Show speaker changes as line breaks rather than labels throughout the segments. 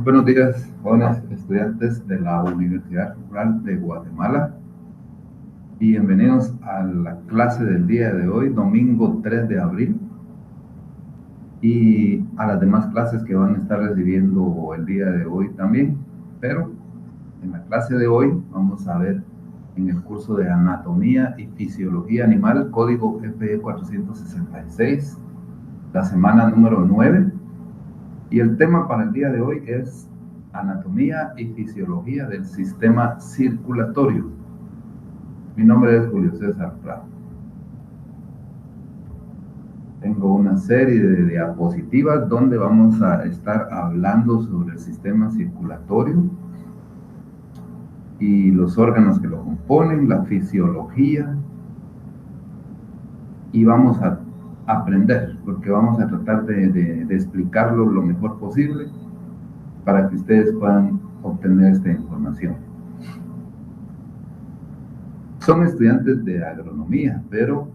Buenos días, jóvenes estudiantes de la Universidad Rural de Guatemala, y bienvenidos a la clase del día de hoy, domingo 3 de abril, y a las demás clases que van a estar recibiendo el día de hoy también. Pero en la clase de hoy vamos a ver en el curso de Anatomía y Fisiología Animal, código FE 466, la semana número 9, y el tema para el día de hoy es Anatomía y Fisiología del Sistema Circulatorio. Mi nombre es Julio César Prado. Tengo una serie de diapositivas donde vamos a estar hablando sobre el sistema circulatorio y los órganos que lo componen, la fisiología, y vamos a aprender, porque vamos a tratar de explicarlo lo mejor posible para que ustedes puedan obtener esta información. Son estudiantes de agronomía, pero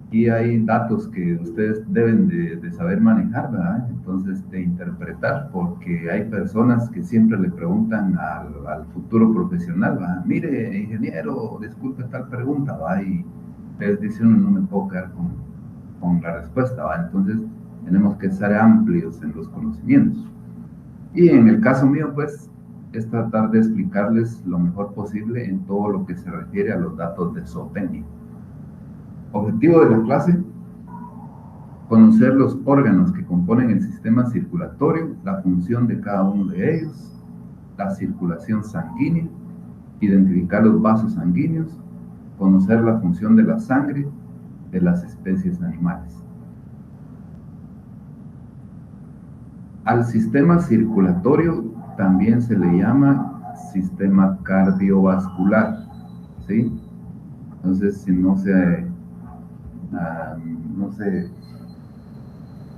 aquí hay datos que ustedes deben de saber manejar, ¿verdad? Entonces, de interpretar, porque hay personas que siempre le preguntan al futuro profesional, ¿verdad? Mire, ingeniero, disculpe tal pregunta, ¿verdad? Y les dice uno, no me puedo quedar con la respuesta, ¿verdad? Entonces, tenemos que ser amplios en los conocimientos. Y en el caso mío, pues, es tratar de explicarles lo mejor posible en todo lo que se refiere a los datos de zootecnia. Objetivo de la clase: conocer los órganos que componen el sistema circulatorio, la función de cada uno de ellos, la circulación sanguínea, identificar los vasos sanguíneos, conocer la función de la sangre de las especies animales. Al sistema circulatorio también se le llama sistema cardiovascular, ¿sí? Entonces, si no se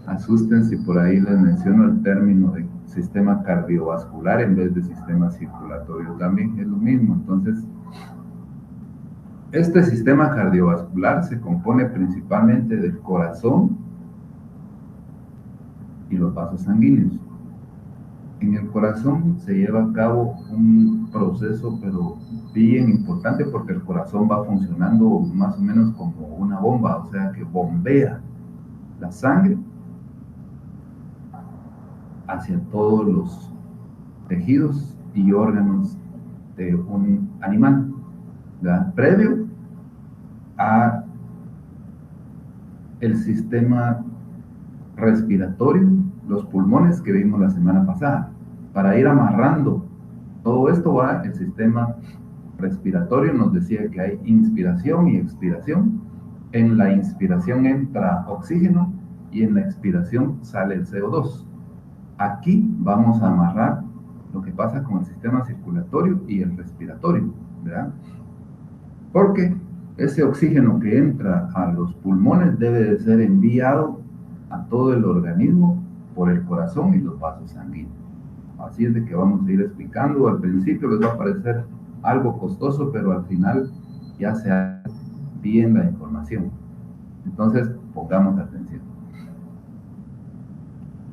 asusten si por ahí les menciono el término de sistema cardiovascular en vez de sistema circulatorio, también es lo mismo. Entonces, este sistema cardiovascular se compone principalmente del corazón y los vasos sanguíneos. En el corazón se lleva a cabo un proceso, pero bien importante, porque el corazón va funcionando más o menos como una bomba, o sea que bombea la sangre hacia todos los tejidos y órganos de un animal, ¿verdad? Previo a el sistema respiratorio, los pulmones que vimos la semana pasada. Para ir amarrando todo esto va el sistema respiratorio. Nos decía que hay inspiración y expiración. En la inspiración entra oxígeno y en la expiración sale el CO2. Aquí vamos a amarrar lo que pasa con el sistema circulatorio y el respiratorio, ¿verdad? Porque ese oxígeno que entra a los pulmones debe de ser enviado a todo el organismo por el corazón y los vasos sanguíneos. Así es de que vamos a ir explicando. Al principio les va a parecer algo costoso, pero al final ya se hace bien la información. Entonces, pongamos atención.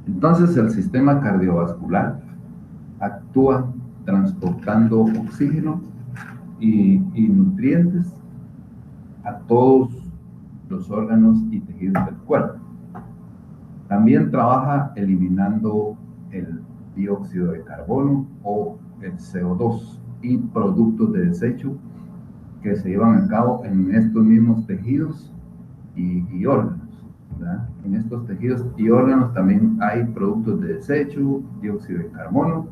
Entonces, el sistema cardiovascular actúa transportando oxígeno y nutrientes a todos los órganos y tejidos del cuerpo. También trabaja eliminando el dióxido de carbono o el CO2 y productos de desecho que se llevan a cabo en estos mismos tejidos y órganos, ¿verdad? En estos tejidos y órganos también hay productos de desecho, dióxido de carbono,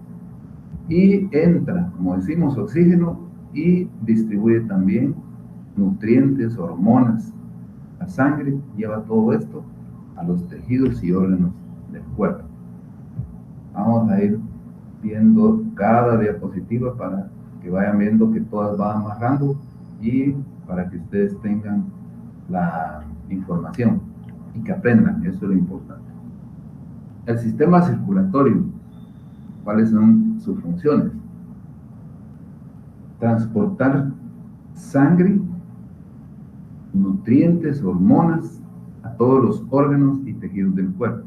y entra, como decimos, oxígeno y distribuye también nutrientes, hormonas. La sangre lleva todo esto a los tejidos y órganos del cuerpo. Vamos a ir viendo cada diapositiva para que vayan viendo que todas van amarrando y para que ustedes tengan la información y que aprendan, eso es lo importante. El sistema circulatorio, ¿cuáles son sus funciones? Transportar sangre, nutrientes, hormonas a todos los órganos y tejidos del cuerpo.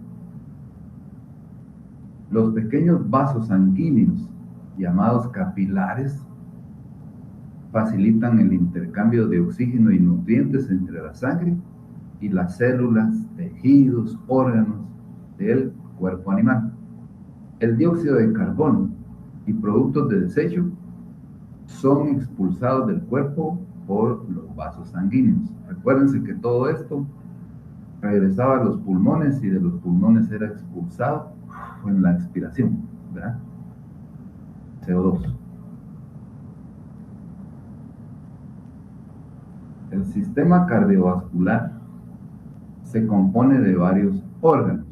Los pequeños vasos sanguíneos, llamados capilares, facilitan el intercambio de oxígeno y nutrientes entre la sangre y las células, tejidos, órganos del cuerpo animal. El dióxido de carbono y productos de desecho son expulsados del cuerpo por los vasos sanguíneos. Recuérdense que todo esto regresaba a los pulmones y de los pulmones era expulsado en la expiración, ¿verdad? CO2. El sistema cardiovascular se compone de varios órganos.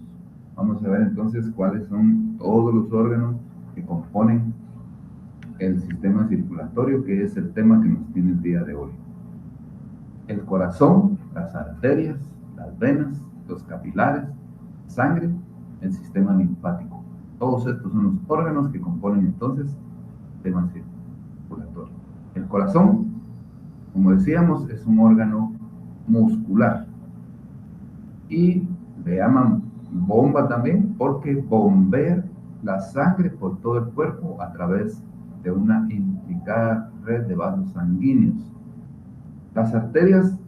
Vamos a ver entonces cuáles son todos los órganos que componen el sistema circulatorio, que es el tema que nos tiene el día de hoy. El corazón, las arterias, las venas, los capilares, sangre, el sistema linfático. Todos estos son los órganos que componen entonces el sistema circulatorio. El corazón, como decíamos, es un órgano muscular y le llaman bomba también porque bombea la sangre por todo el cuerpo a través de una intricada red de vasos sanguíneos. Las arterias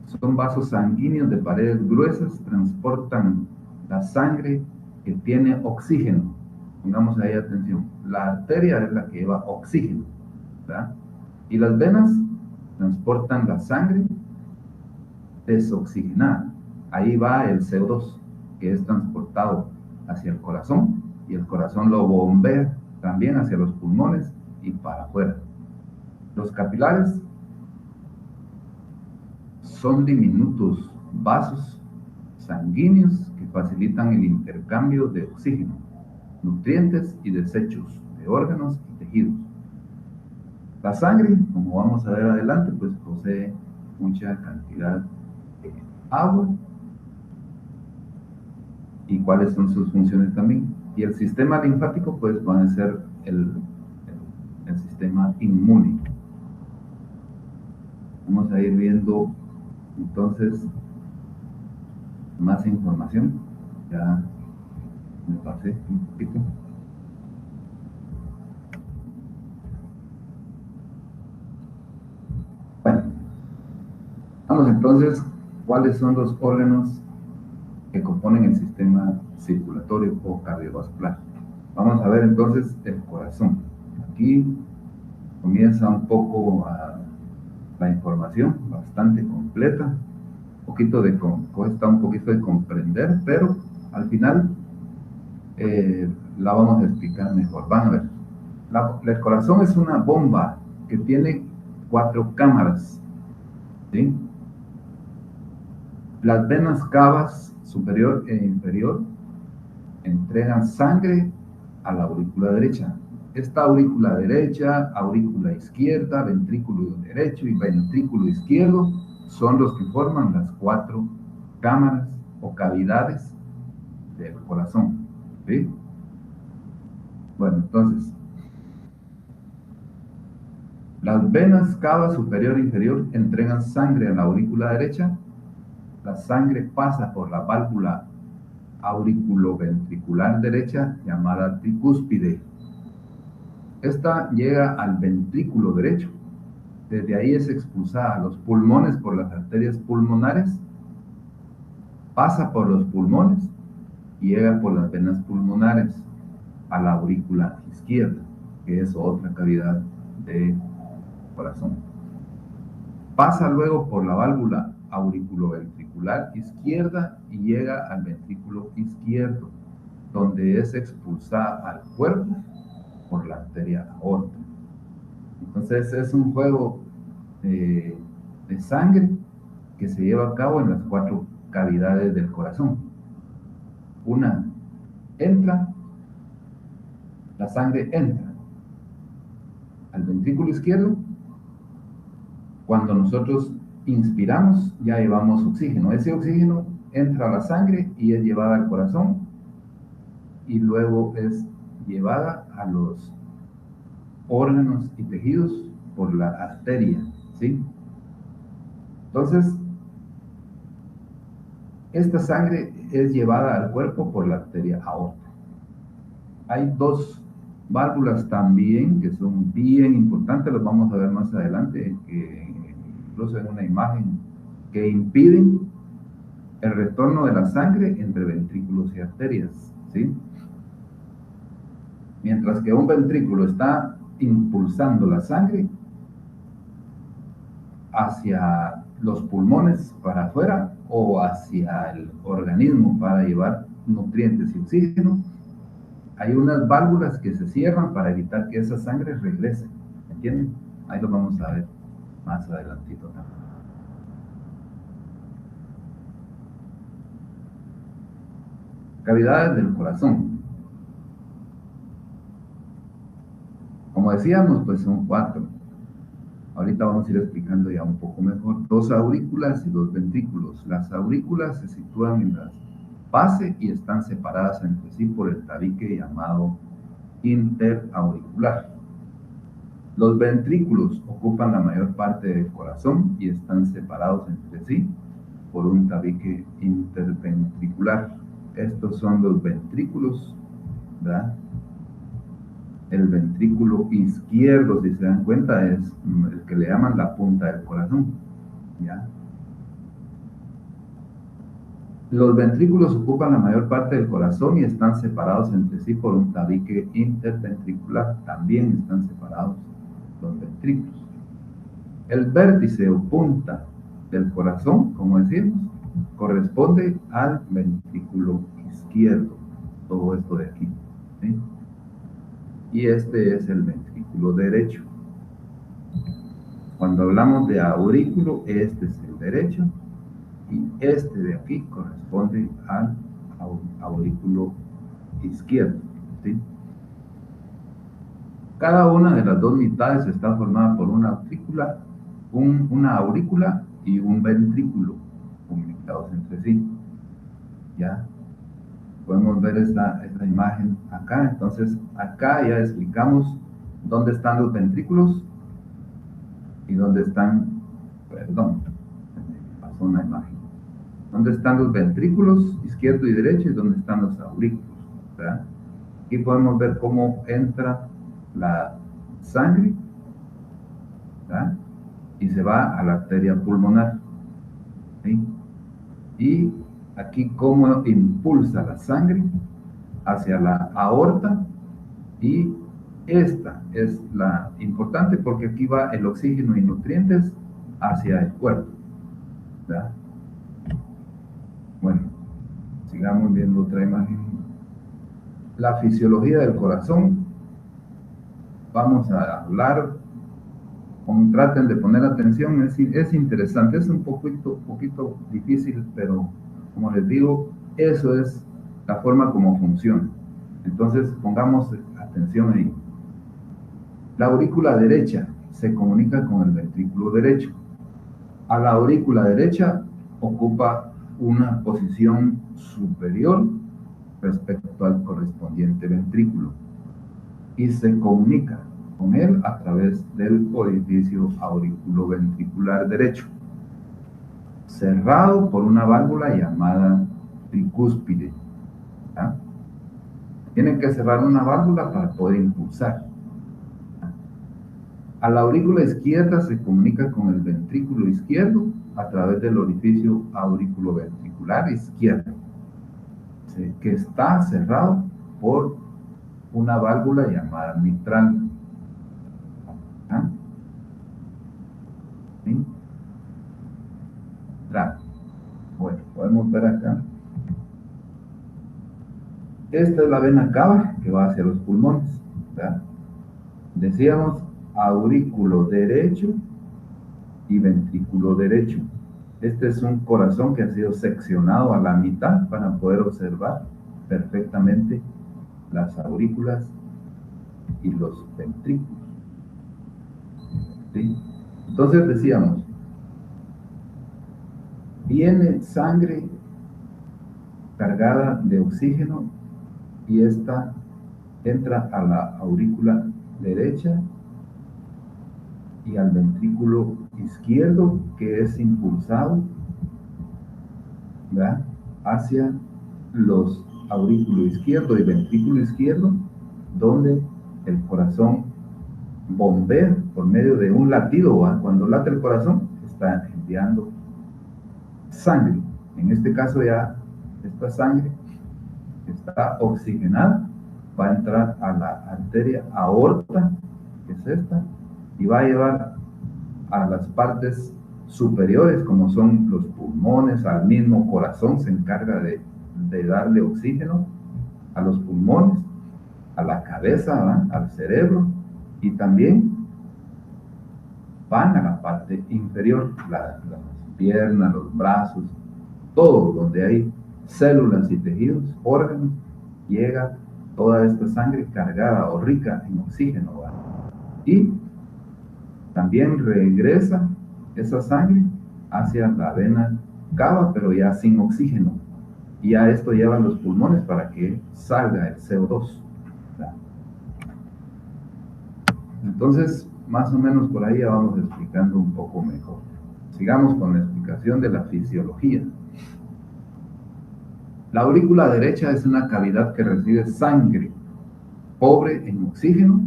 son vasos sanguíneos de paredes gruesas, transportan la sangre que tiene oxígeno. Pongamos ahí atención. La arteria es la que lleva oxígeno, ¿verdad? Y las venas transportan la sangre desoxigenada. Ahí va el CO2, que es transportado hacia el corazón, y el corazón lo bombea también hacia los pulmones y para afuera. Los capilares son diminutos vasos sanguíneos que facilitan el intercambio de oxígeno, nutrientes y desechos de órganos y tejidos. La sangre, como vamos a ver adelante, pues posee mucha cantidad de agua y cuáles son sus funciones también. Y el sistema linfático pues va a ser el sistema inmune. Vamos a ir viendo entonces más información. Ya me pasé un poquito. Bueno, vamos entonces, ¿cuáles son los órganos que componen el sistema circulatorio o cardiovascular? Vamos a ver entonces el corazón. Aquí comienza un poco la información, bastante completa, cuesta un poquito de comprender, pero al final la vamos a explicar mejor. Van a ver, el corazón es una bomba que tiene 4 cámaras, ¿sí? Las venas cavas superior e inferior entregan sangre a la aurícula derecha. Esta aurícula derecha, aurícula izquierda, ventrículo derecho y ventrículo izquierdo son los que forman las 4 cámaras o cavidades del corazón, ¿sí? Bueno, entonces, las venas cava superior e inferior entregan sangre a la aurícula derecha. La sangre pasa por la válvula auriculoventricular derecha llamada tricúspide. Esta llega al ventrículo derecho. Desde ahí es expulsada a los pulmones por las arterias pulmonares, pasa por los pulmones y llega por las venas pulmonares a la aurícula izquierda, que es otra cavidad del corazón. Pasa luego por la válvula auriculoventricular izquierda y llega al ventrículo izquierdo, donde es expulsada al cuerpo por la arteria aorta. Entonces es un juego de sangre que se lleva a cabo en las 4 cavidades del corazón. Una entra, la sangre entra al ventrículo izquierdo. Cuando nosotros inspiramos, ya llevamos oxígeno. Ese oxígeno entra a la sangre y es llevada al corazón y luego es llevada a los órganos y tejidos por la arteria, ¿sí? Entonces, esta sangre es llevada al cuerpo por la arteria aorta. hay dos válvulas también que son bien importantes, los vamos a ver más adelante, que incluso en una imagen, que impiden el retorno de la sangre entre ventrículos y arterias, ¿sí? Mientras que un ventrículo está impulsando la sangre hacia los pulmones para afuera o hacia el organismo para llevar nutrientes y oxígeno, hay unas válvulas que se cierran para evitar que esa sangre regrese, ¿entienden? Ahí lo vamos a ver más adelantito también. Cavidades del corazón. Como decíamos, pues son 4. Ahorita vamos a ir explicando ya un poco mejor. 2 aurículas y 2 ventrículos. Las aurículas se sitúan en la base y están separadas entre sí por el tabique llamado interauricular. Los ventrículos ocupan la mayor parte del corazón y están separados entre sí por un tabique interventricular. Estos son los ventrículos, ¿verdad? El ventrículo izquierdo, si se dan cuenta, es el que le llaman la punta del corazón, ¿ya? Los ventrículos ocupan la mayor parte del corazón y están separados entre sí por un tabique interventricular. También están separados los ventrículos. El vértice o punta del corazón, como decimos, corresponde al ventrículo izquierdo. Todo esto de aquí, ¿sí? Y este es el ventrículo derecho. Cuando hablamos de aurículo, este es el derecho y este de aquí corresponde al aurículo izquierdo, ¿sí? Cada una de las dos mitades está formada por una aurícula y un ventrículo comunicados entre sí. ¿Ya? Podemos ver esta imagen acá. Entonces, acá ya explicamos dónde están los ventrículos y dónde están, perdón, me pasó una imagen. ¿Dónde están los ventrículos izquierdo y derecho y dónde están los aurículos? ¿Verdad? Aquí podemos ver cómo entra la sangre, ¿verdad? Y se va a la arteria pulmonar, ¿sí? Y aquí cómo impulsa la sangre hacia la aorta, y esta es la importante porque aquí va el oxígeno y nutrientes hacia el cuerpo, ¿verdad? Bueno, sigamos viendo otra imagen. La fisiología del corazón. Vamos a hablar, traten de poner atención, es interesante, es un poquito difícil, pero como les digo, eso es la forma como funciona. Entonces, pongamos atención ahí. La aurícula derecha se comunica con el ventrículo derecho. A la aurícula derecha ocupa una posición superior respecto al correspondiente ventrículo y se comunica con él a través del orificio auriculoventricular derecho, cerrado por una válvula llamada tricúspide. ¿Ya? Tienen que cerrar una válvula para poder impulsar. A la aurícula izquierda se comunica con el ventrículo izquierdo a través del orificio auriculoventricular izquierdo, ¿sí? Que está cerrado por una válvula llamada mitral. ¿Ah? ¿Sí? Bueno, podemos ver acá. Esta es la vena cava que va hacia los pulmones, ¿verdad? Decíamos aurículo derecho y ventrículo derecho. Este es un corazón que ha sido seccionado a la mitad para poder observar perfectamente las aurículas y los ventrículos, ¿sí? Entonces decíamos, viene sangre cargada de oxígeno y esta entra a la aurícula derecha y al ventrículo izquierdo, que es impulsado, ¿verdad?, hacia los aurículo izquierdo y ventrículo izquierdo, donde el corazón bombea por medio de un latido, ¿va? Cuando late el corazón, está enviando sangre. En este caso ya esta sangre está oxigenada, va a entrar a la arteria aorta, que es esta, y va a llevar a las partes superiores, como son los pulmones, al mismo corazón, se encarga de darle oxígeno a los pulmones, a la cabeza, ¿verdad? Al cerebro, y también van a la parte inferior, las piernas, los brazos, todo donde hay células y tejidos, órganos, llega toda esta sangre cargada o rica en oxígeno, ¿verdad? Y también regresa esa sangre hacia la vena cava, pero ya sin oxígeno. Y a esto llevan los pulmones para que salga el CO2. ¿Verdad? Entonces, más o menos por ahí ya vamos explicando un poco mejor. Sigamos con la explicación de la fisiología. La aurícula derecha es una cavidad que recibe sangre pobre en oxígeno,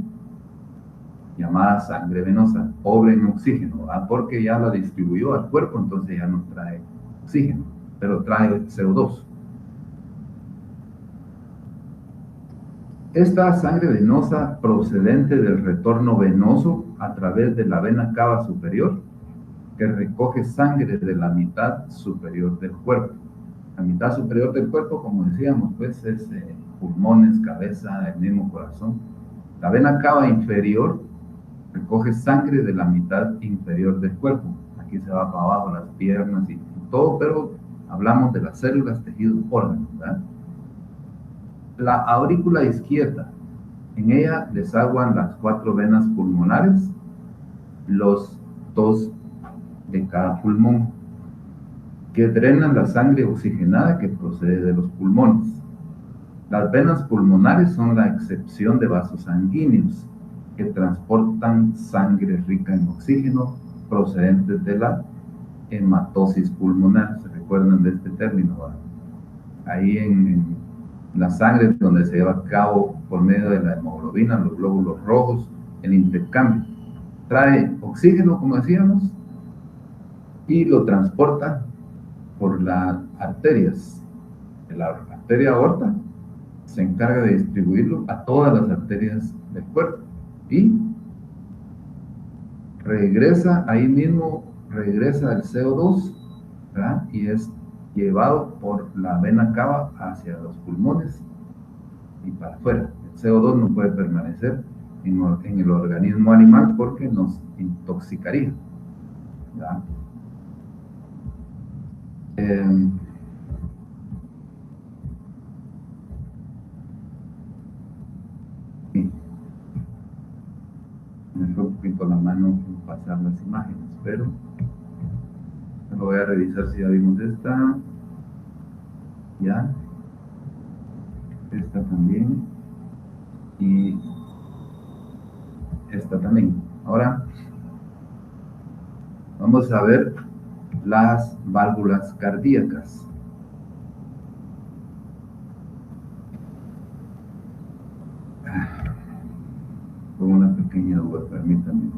llamada sangre venosa, pobre en oxígeno, ¿verdad? Porque ya la distribuyó al cuerpo, entonces ya no trae oxígeno, pero trae CO2. Esta sangre venosa procedente del retorno venoso a través de la vena cava superior, que recoge sangre de la mitad superior del cuerpo. La mitad superior del cuerpo, como decíamos, pues es pulmones, cabeza, el mismo corazón. La vena cava inferior recoge sangre de la mitad inferior del cuerpo. Aquí se va para abajo las piernas y todo, pero hablamos de las células, tejidos, órganos, ¿verdad? La aurícula izquierda, en ella desaguan las 4 venas pulmonares, los 2 de cada pulmón, que drenan la sangre oxigenada que procede de los pulmones. Las venas pulmonares son la excepción de vasos sanguíneos, que transportan sangre rica en oxígeno procedentes de la hematosis pulmonar. ¿Se recuerdan de este término? ¿Verdad? Ahí en la sangre es donde se lleva a cabo por medio de la hemoglobina, los glóbulos rojos, el intercambio. Trae oxígeno, como decíamos, y lo transporta por las arterias. La arteria aorta se encarga de distribuirlo a todas las arterias del cuerpo y regresa ahí mismo, regresa el CO2, ¿verdad? Y es llevado por la vena cava hacia los pulmones y para afuera. El CO2 no puede permanecer en el organismo animal porque nos intoxicaría, ¿verdad? Sí. Me fue un poquito la mano en pasar las imágenes, pero voy a revisar si ya vimos esta. Ya. Esta también. Y esta también. Ahora vamos a ver las válvulas cardíacas. Con una pequeña duda, permítanme.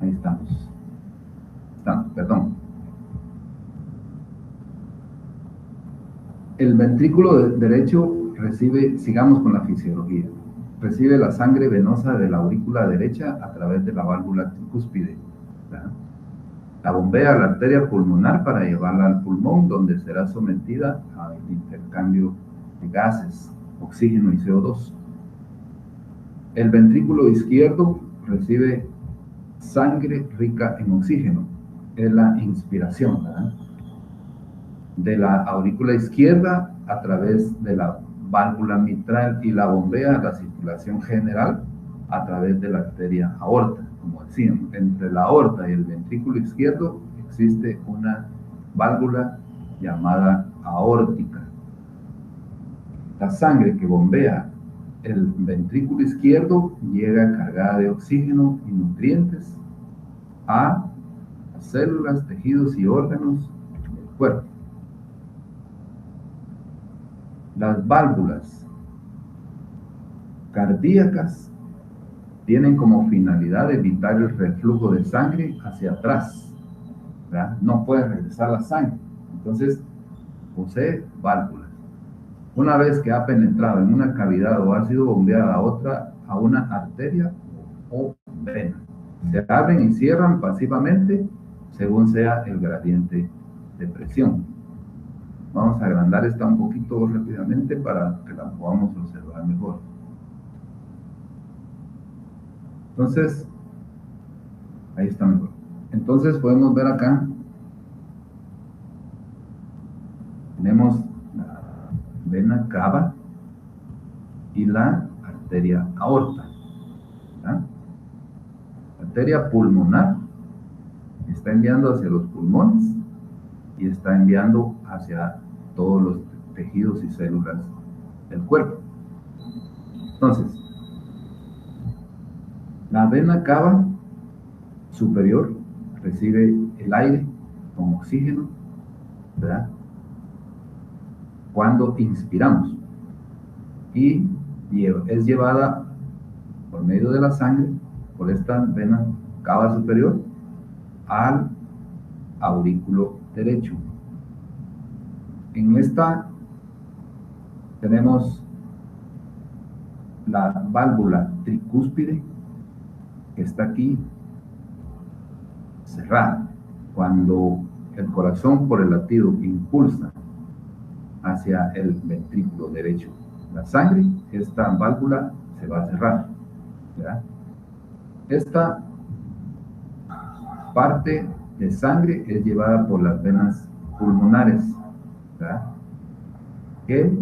Ahí estamos. Perdón. El ventrículo derecho recibe, sigamos con la fisiología, recibe la sangre venosa de la aurícula derecha a través de la válvula tricúspide, ¿verdad? La bombea a la arteria pulmonar para llevarla al pulmón, donde será sometida al intercambio de gases, oxígeno y CO2. El ventrículo izquierdo recibe sangre rica en oxígeno, es la inspiración, ¿verdad? De la aurícula izquierda a través de la válvula mitral y la bombea a la circulación general a través de la arteria aorta. Como decíamos, entre la aorta y el ventrículo izquierdo existe una válvula llamada aórtica. La sangre que bombea el ventrículo izquierdo llega cargada de oxígeno y nutrientes a las células, tejidos y órganos del cuerpo. Las válvulas cardíacas tienen como finalidad evitar el reflujo de sangre hacia atrás, ¿verdad? No puede regresar la sangre. Entonces, posee válvulas. Una vez que ha penetrado en una cavidad o ha sido bombeada a una arteria o vena, se abren y cierran pasivamente según sea el gradiente de presión. Vamos a agrandar esta un poquito rápidamente para que la podamos observar mejor. Entonces, ahí está mejor. Entonces podemos ver acá, tenemos la vena cava y la arteria aorta. ¿Verdad? La arteria pulmonar está enviando hacia los pulmones y está enviando hacia todos los tejidos y células del cuerpo. Entonces, la vena cava superior recibe el aire con oxígeno, ¿verdad? Cuando inspiramos, y es llevada por medio de la sangre, por esta vena cava superior, al aurículo derecho. En esta tenemos la válvula tricúspide, que está aquí cerrada. Cuando el corazón por el latido impulsa hacia el ventrículo derecho la sangre, esta válvula se va a cerrar, ¿verdad? Esta parte de sangre es llevada por las venas pulmonares, ¿verdad? Que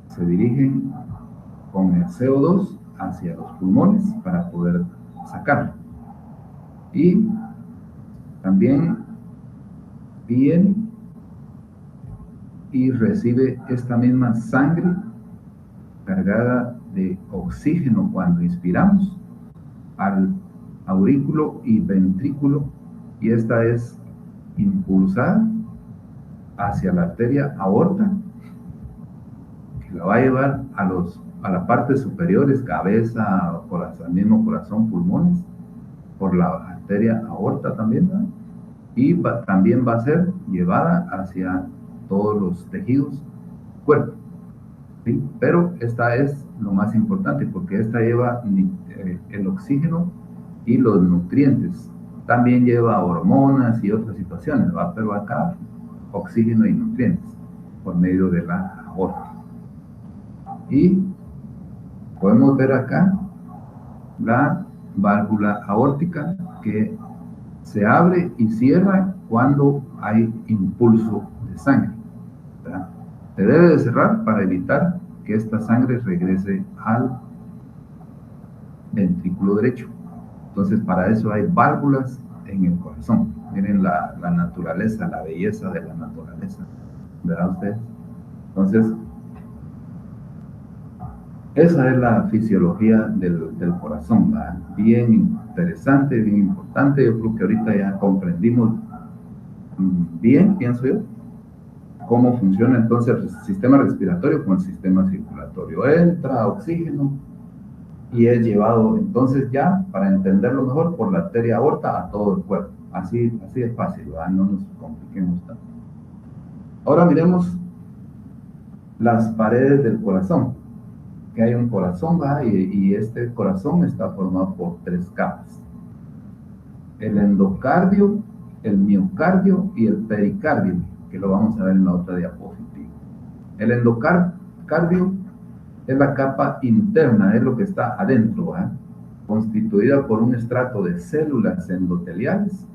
se dirigen con el CO2 hacia los pulmones para poder sacarlo. Y también viene y recibe esta misma sangre cargada de oxígeno cuando inspiramos al aurículo y ventrículo, y esta es impulsada hacia la arteria aorta, que la va a llevar a la parte superiores, cabeza, corazón, mismo corazón, pulmones, por la arteria aorta también, ¿verdad? Y también va a ser llevada hacia todos los tejidos, cuerpo, ¿sí? Pero esta es lo más importante, porque esta lleva el oxígeno y los nutrientes. También lleva hormonas y otras situaciones, ¿va? Pero acá oxígeno y nutrientes por medio de la aorta. Y podemos ver acá la válvula aórtica, que se abre y cierra cuando hay impulso de sangre, ¿verdad? Se debe de cerrar para evitar que esta sangre regrese al ventrículo derecho. Entonces, para eso hay válvulas en el corazón. Miren la naturaleza, la belleza de la naturaleza, ¿verdad ustedes? Entonces, esa es la fisiología del corazón, ¿verdad? Bien interesante, bien importante. Yo creo que ahorita ya comprendimos bien, pienso yo, cómo funciona entonces el sistema respiratorio con el sistema circulatorio. Entra oxígeno y es llevado entonces ya, para entenderlo mejor, por la arteria aorta a todo el cuerpo. Así es fácil, ¿verdad? No nos compliquemos tanto. Ahora miremos las paredes del corazón. Que hay un corazón, ¿verdad? Y este corazón está formado por 3 capas: el endocardio, el miocardio y el pericardio, que lo vamos a ver en la otra diapositiva. El endocardio es la capa interna, es lo que está adentro, ¿verdad? Constituida por un estrato de células endoteliales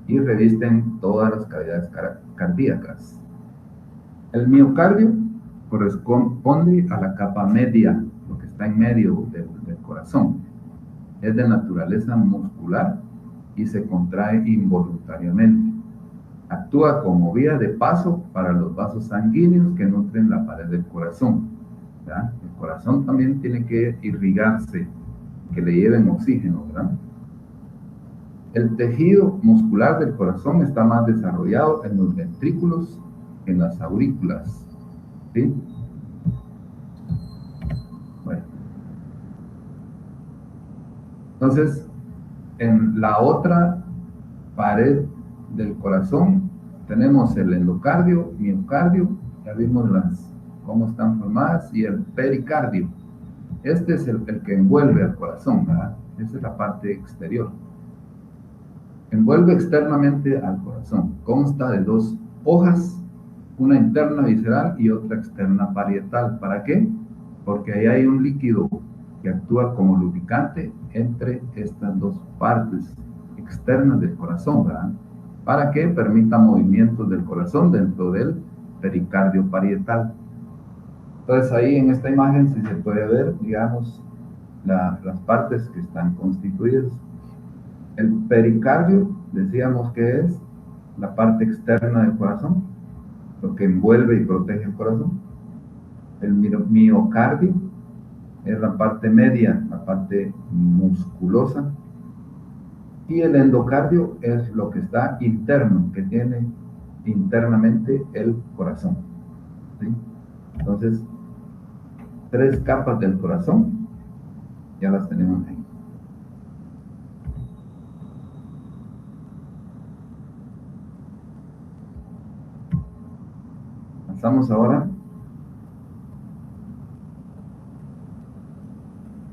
y revisten todas las cavidades cardíacas. El miocardio corresponde a la capa media, lo que está en medio del corazón. Es de naturaleza muscular y se contrae involuntariamente. Actúa como vía de paso para los vasos sanguíneos que nutren la pared del corazón, ¿verdad? El corazón también tiene que irrigarse, que le lleven oxígeno, ¿verdad? El tejido muscular del corazón está más desarrollado en los ventrículos que en las aurículas, ¿sí? Entonces, en la otra pared del corazón tenemos el endocardio, miocardio, ya vimos cómo están formadas, y el pericardio. Este es el que envuelve al corazón, ¿verdad? Esa es la parte exterior. Envuelve externamente al corazón. Consta de dos hojas, una interna visceral y otra externa parietal. ¿Para qué? Porque ahí hay un líquido que actúa como lubricante entre estas dos partes externas del corazón, ¿verdad? Para que permita movimientos del corazón dentro del pericardio parietal. Entonces ahí en esta imagen sí se puede ver, digamos, las partes que están constituidas. El pericardio, decíamos que es la parte externa del corazón, lo que envuelve y protege el corazón. El miocardio es la parte media, la parte musculosa. Y el endocardio es lo que está interno, que tiene internamente el corazón, ¿sí? Entonces, 3 capas del corazón, ya las tenemos ahí. Pasamos ahora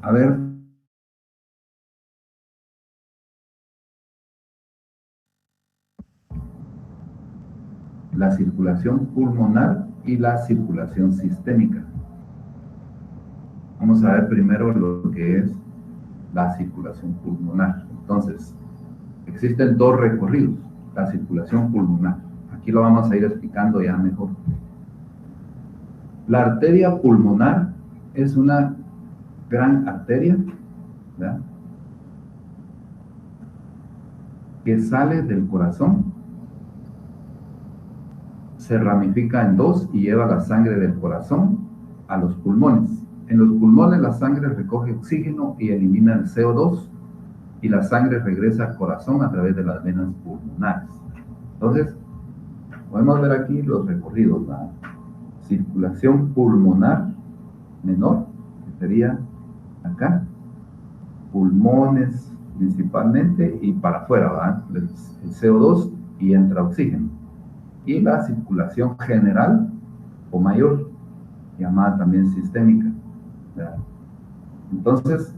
a ver la circulación pulmonar y la circulación sistémica. Vamos a ver primero lo que es la circulación pulmonar. Entonces, existen 2 recorridos, la circulación pulmonar. Aquí lo vamos a ir explicando ya mejor. La arteria pulmonar es una gran arteria, ¿verdad?, que sale del corazón, se ramifica en 2 y lleva la sangre del corazón a los pulmones. En los pulmones la sangre recoge oxígeno y elimina el CO2, y la sangre regresa al corazón a través de las venas pulmonares. Entonces, podemos ver aquí los recorridos. La circulación pulmonar menor, que sería acá, pulmones principalmente y para afuera, ¿verdad?, el CO2 y entra oxígeno. Y la circulación general o mayor, llamada también sistémica, ¿verdad? Entonces,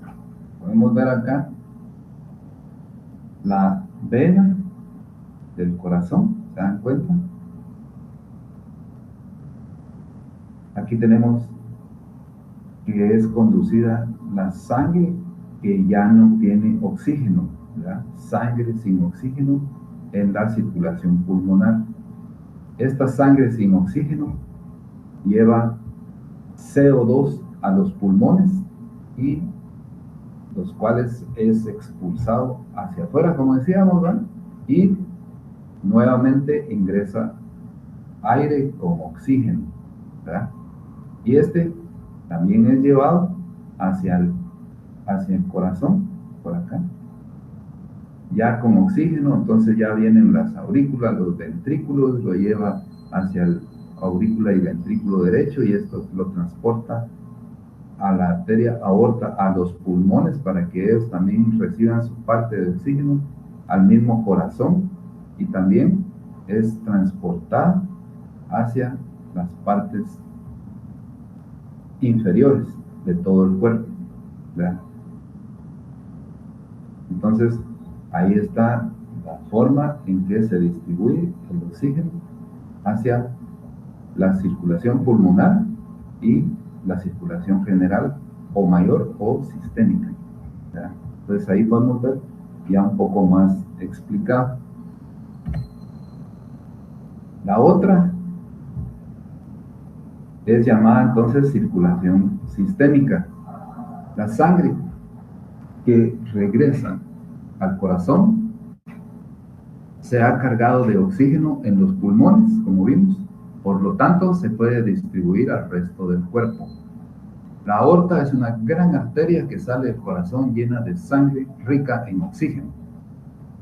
podemos ver acá la vena del corazón, ¿se dan cuenta? Aquí tenemos que es conducida la sangre que ya no tiene oxígeno, ¿verdad? Sangre sin oxígeno en la circulación pulmonar. Esta sangre sin oxígeno lleva CO2 a los pulmones, y los cuales es expulsado hacia afuera, como decíamos, ¿verdad? Y nuevamente ingresa aire con oxígeno, ¿verdad? Y este también es llevado hacia el corazón, por acá, ya con oxígeno. Entonces ya vienen las aurículas, los ventrículos, lo lleva hacia el aurícula y ventrículo derecho, y esto lo transporta a la arteria aorta, a los pulmones, para que ellos también reciban su parte de oxígeno, al mismo corazón, y también es transportada hacia las partes inferiores de todo el cuerpo, ¿verdad? Entonces, ahí está la forma en que se distribuye el oxígeno hacia la circulación pulmonar y la circulación general o mayor o sistémica, ¿verdad? Entonces ahí podemos ver ya un poco más explicado. La otra es llamada entonces circulación sistémica. La sangre que regresa al corazón se ha cargado de oxígeno en los pulmones, como vimos, por lo tanto se puede distribuir al resto del cuerpo. La aorta es una gran arteria que sale del corazón llena de sangre rica en oxígeno.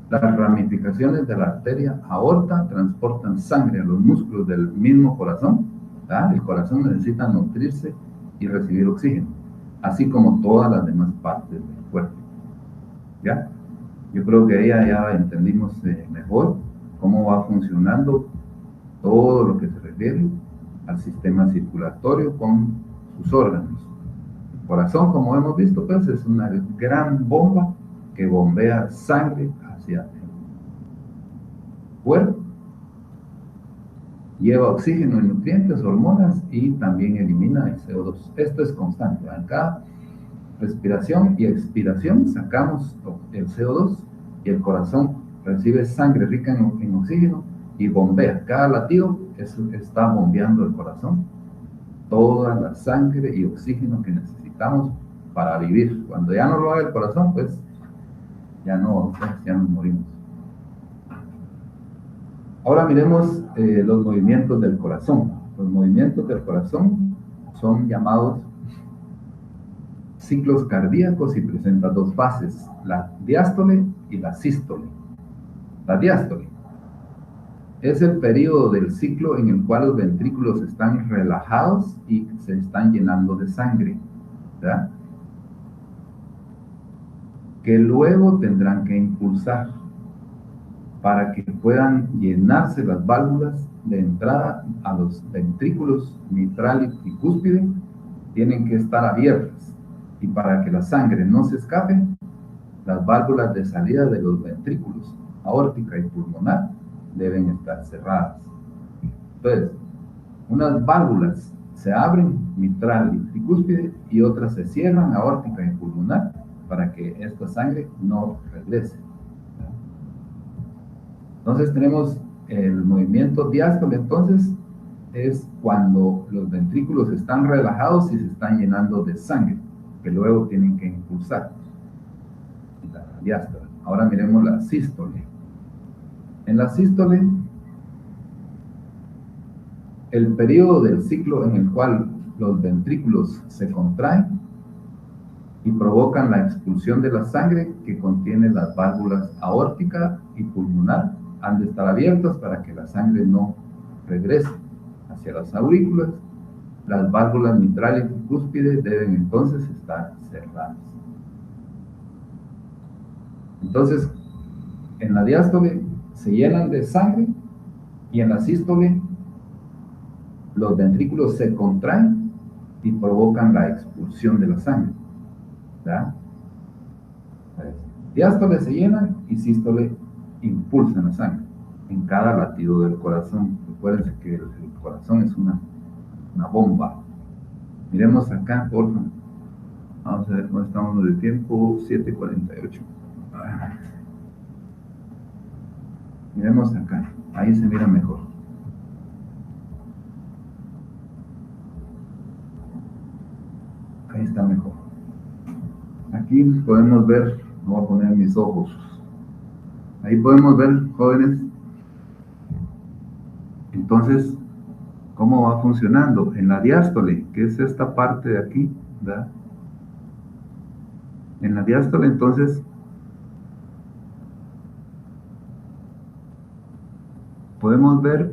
Las ramificaciones de la arteria aorta transportan sangre a los músculos del mismo corazón, ¿verdad? El corazón necesita nutrirse y recibir oxígeno, así como todas las demás partes del cuerpo. ¿ya? Yo creo que ahí ya entendimos mejor cómo va funcionando todo lo que se refiere al sistema circulatorio con sus órganos. El corazón, como hemos visto, pues es una gran bomba que bombea sangre hacia el cuerpo, lleva oxígeno y nutrientes, hormonas y también elimina el CO2. Esto es constante. En cada respiración y expiración sacamos el CO2 y el corazón recibe sangre rica en oxígeno y bombea. Cada latido está bombeando el corazón toda la sangre y oxígeno que necesitamos para vivir. Cuando ya no lo haga el corazón, pues ya nos morimos. Ahora miremos los movimientos del corazón. Los movimientos del corazón son llamados ciclos cardíacos y presentan dos fases, la diástole y la sístole. La diástole es el periodo del ciclo en el cual los ventrículos están relajados y se están llenando de sangre, ¿verdad? Que luego tendrán que impulsar para que puedan llenarse las válvulas de entrada a los ventrículos mitral y cúspide, tienen que estar abiertas. Y para que la sangre no se escape, las válvulas de salida de los ventrículos aórtica y pulmonar deben estar cerradas. Entonces, unas válvulas se abren, mitral y tricúspide, y otras se cierran, aórtica y pulmonar, para que esta sangre no regrese. Entonces tenemos el movimiento diástole, entonces es cuando los ventrículos están relajados y se están llenando de sangre, que luego tienen que impulsar. La diástole. Ahora miremos la sístole. En la sístole, el periodo del ciclo en el cual los ventrículos se contraen y provocan la expulsión de la sangre que contiene las válvulas aórtica y pulmonar, han de estar abiertas para que la sangre no regrese hacia las aurículas. Las válvulas mitral y cúspide deben entonces estar cerradas. Entonces, en la diástole se llenan de sangre y en la sístole los ventrículos se contraen y provocan la expulsión de la sangre. ¿Ya? Diástole se llenan y sístole impulsan la sangre en cada latido del corazón. Recuerden que el corazón es una bomba. Miremos acá, por favor. Vamos a ver cómo estamos de tiempo. 7:48. Miremos acá. Ahí se mira mejor. Ahí está mejor. Aquí podemos ver, voy a poner mis ojos. Ahí podemos ver, jóvenes, entonces, cómo va funcionando. En la diástole, que es esta parte de aquí, ¿verdad? En la diástole, entonces, podemos ver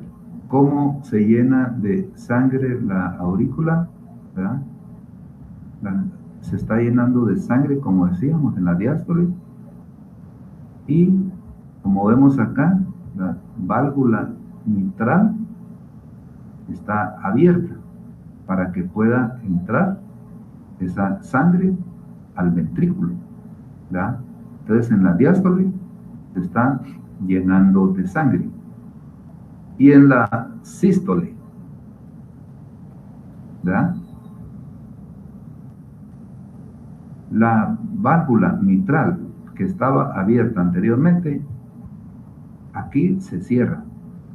cómo se llena de sangre la aurícula, ¿verdad? Se está llenando de sangre, como decíamos, en la diástole. Y, como vemos acá, la válvula mitral está abierta para que pueda entrar esa sangre al ventrículo, ¿verdad? Entonces, en la diástole se está llenando de sangre. Y en la sístole, ¿verdad? La válvula mitral que estaba abierta anteriormente, aquí se cierra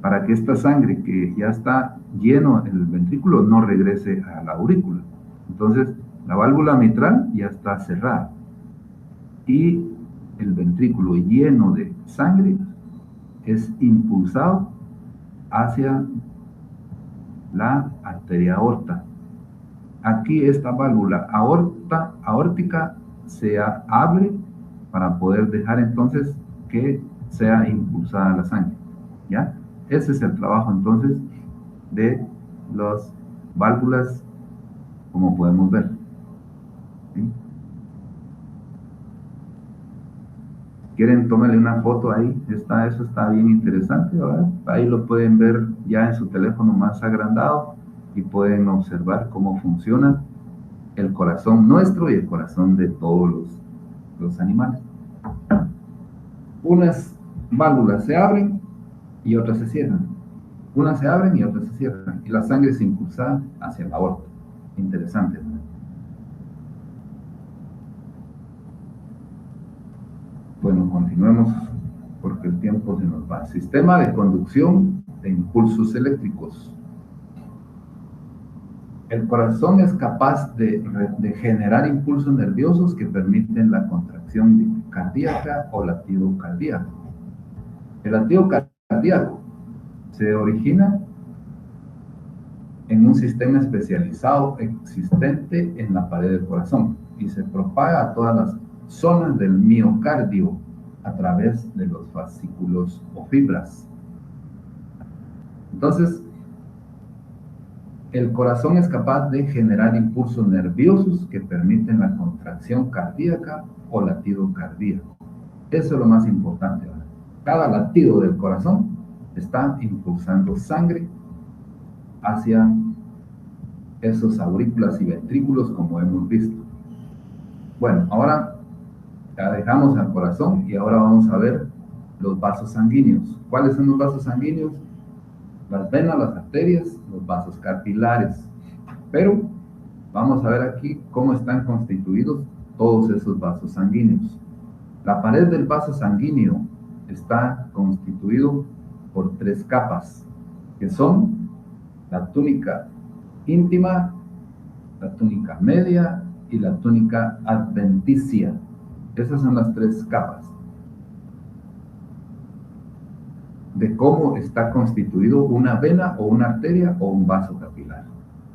para que esta sangre que ya está lleno el ventrículo no regrese a la aurícula. Entonces, la válvula mitral ya está cerrada y el ventrículo lleno de sangre es impulsado hacia la arteria aorta. Aquí esta válvula aórtica se abre para poder dejar entonces que sea impulsada la sangre, ¿ya? Ese es el trabajo entonces de las válvulas, como podemos ver, ¿sí? quieren, tómenle una foto ahí. Eso está bien interesante, ¿verdad? Ahí lo pueden ver ya en su teléfono más agrandado y pueden observar cómo funciona el corazón nuestro y el corazón de todos los animales. Unas válvulas se abren y otras se cierran. Unas se abren y otras se cierran. Y la sangre se impulsa hacia el aorta. Interesante, ¿no? Bueno, continuemos porque el tiempo se nos va. Sistema de conducción de impulsos eléctricos. El corazón es capaz de generar impulsos nerviosos que permiten la contracción cardíaca o latido cardíaco. El latido cardíaco se origina en un sistema especializado existente en la pared del corazón y se propaga a todas las zonas del miocardio a través de los fascículos o fibras. Entonces, el corazón es capaz de generar impulsos nerviosos que permiten la contracción cardíaca o latido cardíaco. Eso es lo más importante, ¿verdad? Cada latido del corazón está impulsando sangre hacia esos aurículas y ventrículos, como hemos visto. Bueno, ahora ya dejamos al corazón y ahora vamos a ver los vasos sanguíneos. ¿Cuáles son los vasos sanguíneos? Las venas, las arterias, los vasos capilares. Pero vamos a ver aquí cómo están constituidos todos esos vasos sanguíneos. La pared del vaso sanguíneo está constituido por 3 capas, que son la túnica íntima, la túnica media y la túnica adventicia. Esas son las 3 capas de cómo está constituido una vena o una arteria o un vaso capilar.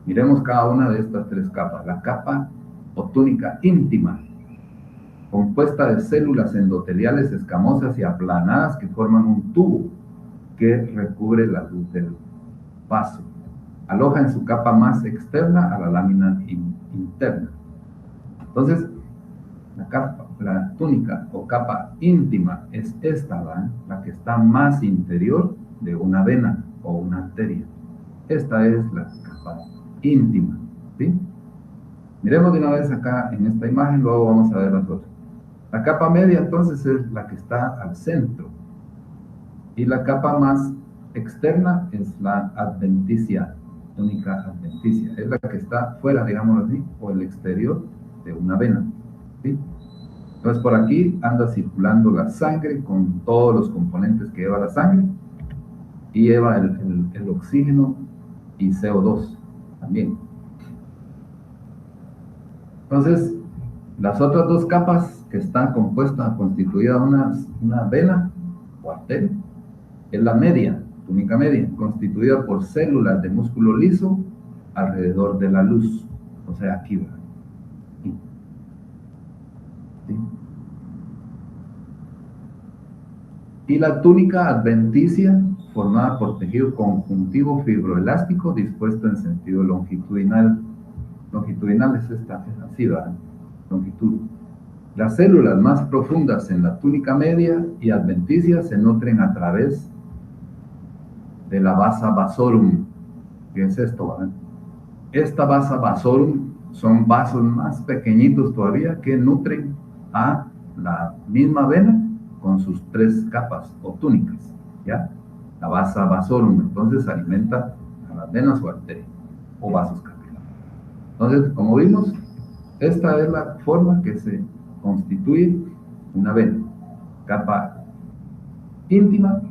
Miremos cada una de estas 3 capas. La capa o túnica íntima, compuesta de células endoteliales escamosas y aplanadas que forman un tubo que recubre la luz del vaso. Aloja en su capa más externa a la lámina interna. Entonces, la túnica o capa íntima es esta, ¿verdad? La que está más interior de una vena o una arteria. Esta es la capa íntima, ¿sí? Miremos de una vez acá en esta imagen, luego vamos a ver las otras. La capa media entonces es la que está al centro y la capa más externa es la adventicia, túnica adventicia, es la que está fuera, digámoslo así, o el exterior de una vena, ¿sí? Entonces por aquí anda circulando la sangre con todos los componentes que lleva la sangre y lleva el oxígeno y CO2 también. Entonces, las otras 2 capas que están constituida una vena o arteria, es la media, túnica media, constituida por células de músculo liso alrededor de la luz, o sea, aquí, ¿verdad? ¿Sí? Y la túnica adventicia, formada por tejido conjuntivo fibroelástico dispuesto en sentido longitudinal. Longitudinal es esta, es así, ¿verdad? Longitud. Las células más profundas en la túnica media y adventicia se nutren a través de la vasa vasorum. ¿Qué es esto, ¿verdad? Esta vasa vasorum son vasos más pequeñitos todavía que nutren a la misma vena con sus 3 capas o túnicas, ¿ya? La vasa vasorum entonces alimenta a las venas o arterias o vasos capilares. Entonces, como vimos, esta es la forma que se constituye una vena: capa íntima,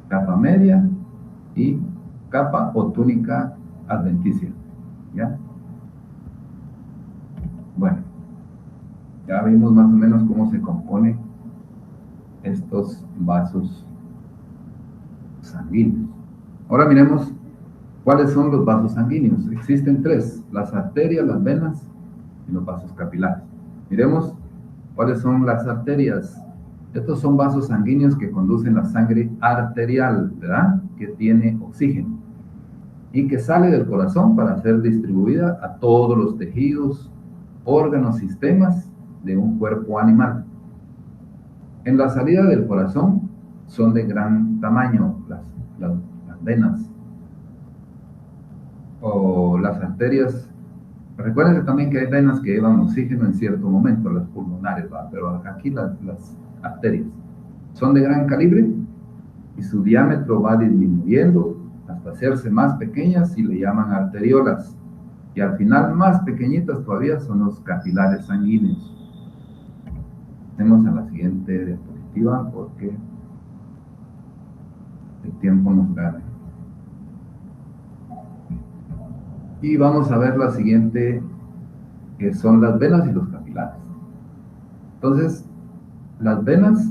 capa media y capa o túnica adventicia, ¿ya? Bueno, ya vimos más o menos cómo se compone estos vasos sanguíneos. Ahora miremos cuáles son los vasos sanguíneos. Existen 3: las arterias, las venas y los vasos capilares. Miremos cuáles son las arterias. Estos son vasos sanguíneos que conducen la sangre arterial, ¿verdad? Que tiene oxígeno y que sale del corazón para ser distribuida a todos los tejidos, órganos, sistemas de un cuerpo animal. En la salida del corazón son de gran tamaño las venas o las arterias. Recuerden también que hay venas que llevan oxígeno en cierto momento, las pulmonares, ¿va? Pero aquí las arterias son de gran calibre y su diámetro va disminuyendo hasta hacerse más pequeñas y le llaman arteriolas. Y al final, más pequeñitas todavía son los capilares sanguíneos. Tenemos a la siguiente diapositiva porque el tiempo nos gana. Y vamos a ver la siguiente, que son las venas y los capilares. Entonces, las venas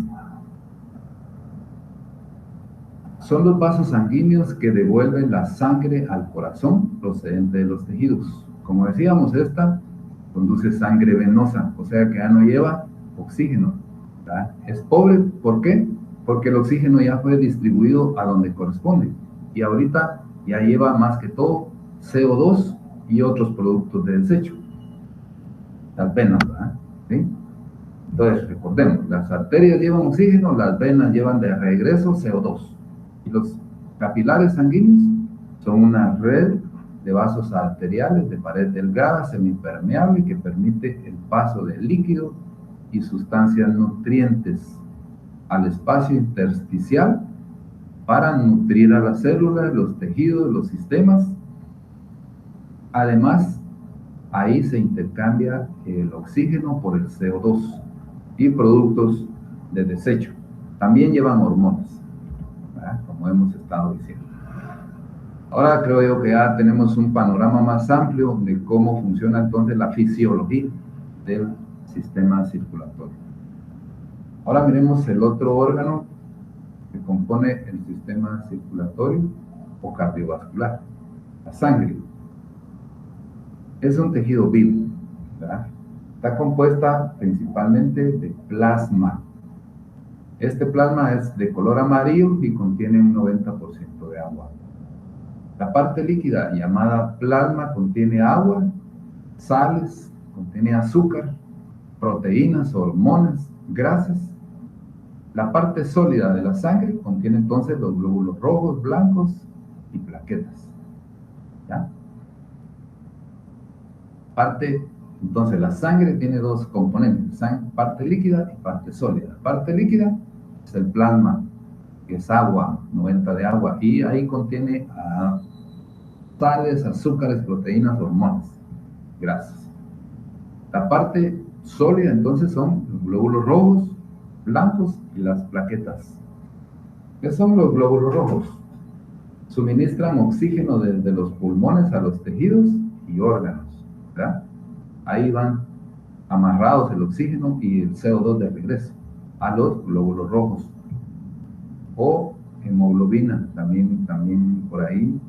son los vasos sanguíneos que devuelven la sangre al corazón procedente de los tejidos. Como decíamos, esta conduce sangre venosa, o sea que ya no lleva oxígeno, ¿verdad? Es pobre, ¿por qué? Porque el oxígeno ya fue distribuido a donde corresponde. Y ahorita ya lleva más que todo CO2 y otros productos de desecho. Las venas, ¿verdad? ¿Sí? Entonces, recordemos, las arterias llevan oxígeno, las venas llevan de regreso CO2. Y los capilares sanguíneos son una red de vasos arteriales de pared delgada, semipermeable, que permite el paso de líquido y sustancias nutrientes al espacio intersticial para nutrir a las células, los tejidos, los sistemas. Además, ahí se intercambia el oxígeno por el CO2 y productos de desecho. También llevan hormonas, ¿verdad? Como hemos estado diciendo. Ahora creo yo que ya tenemos un panorama más amplio de cómo funciona entonces la fisiología del sistema circulatorio. Ahora miremos el otro órgano que compone el sistema circulatorio o cardiovascular, la sangre. Es un tejido vivo, ¿verdad? Está compuesta principalmente de plasma. Este plasma es de color amarillo y contiene un 90% de agua. La parte líquida, llamada plasma, contiene agua, sales, contiene azúcar, proteínas, hormonas, grasas. La parte sólida de la sangre contiene entonces los glóbulos rojos, blancos y plaquetas. ¿Ya? Entonces la sangre tiene dos componentes, parte líquida y parte sólida. La parte líquida es el plasma, que es agua, 90 de agua, y ahí contiene sales, azúcares, proteínas, hormonas, grasas. La parte sólida entonces son los glóbulos rojos, blancos y las plaquetas. ¿Qué son los glóbulos rojos? Suministran oxígeno desde los pulmones a los tejidos y órganos, ¿verdad? Ahí van amarrados el oxígeno y el CO2 de regreso a los glóbulos rojos. O hemoglobina, también por ahí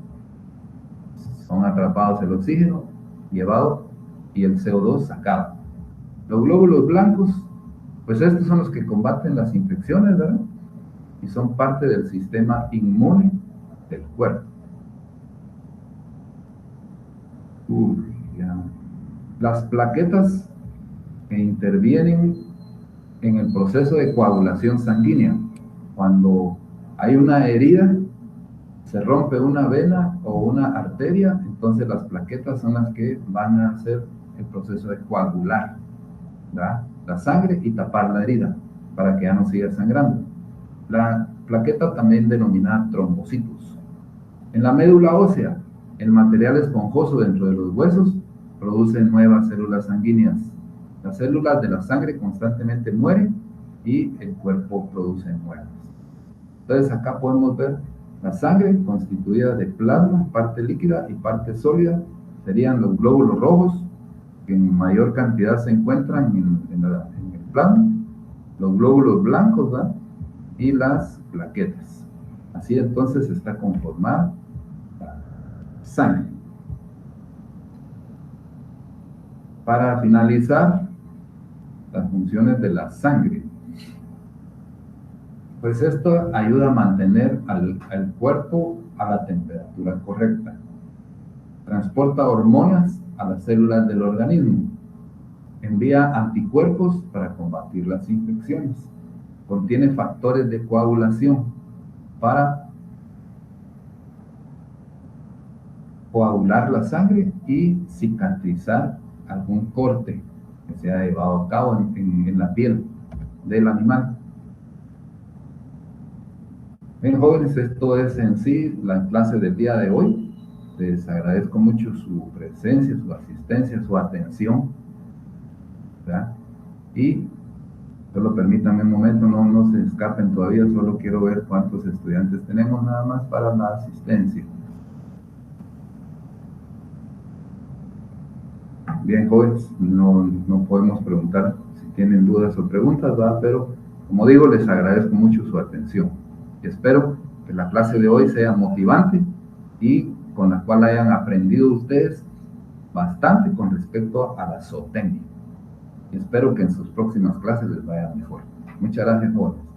son atrapados el oxígeno, llevado, y el CO2 sacado. Los glóbulos blancos, pues estos son los que combaten las infecciones, ¿verdad? Y son parte del sistema inmune del cuerpo. Las plaquetas que intervienen en el proceso de coagulación sanguínea. Cuando hay una herida, se rompe una vena o una arteria, entonces las plaquetas son las que van a hacer el proceso de coagular, ¿verdad?, la sangre y tapar la herida para que ya no siga sangrando. La plaqueta también denominada trombocitos. En la médula ósea, el material esponjoso dentro de los huesos produce nuevas células sanguíneas. Las células de la sangre constantemente mueren y el cuerpo produce nuevas. Entonces acá podemos ver la sangre constituida de plasma, parte líquida y parte sólida. Serían los glóbulos rojos, que en mayor cantidad se encuentran en el plasma, los glóbulos blancos, ¿verdad?, y las plaquetas. Así entonces está conformada la sangre. Para finalizar, las funciones de la sangre. Pues esto ayuda a mantener al cuerpo a la temperatura correcta. Transporta hormonas a las células del organismo. Envía anticuerpos para combatir las infecciones. contiene factores de coagulación para coagular la sangre y cicatrizar algún corte que se ha llevado a cabo en la piel del animal. Bien, jóvenes, esto es en sí la clase del día de hoy. Les agradezco mucho su presencia, su asistencia, su atención, ¿verdad? Y solo permítanme un momento, no se escapen todavía, solo quiero ver cuántos estudiantes tenemos nada más para la asistencia. Bien, jóvenes, no podemos preguntar si tienen dudas o preguntas, ¿verdad? Pero, como digo, les agradezco mucho su atención. Espero que la clase de hoy sea motivante y con la cual hayan aprendido ustedes bastante con respecto a la zootecnia. Espero que en sus próximas clases les vaya mejor. Muchas gracias, jóvenes.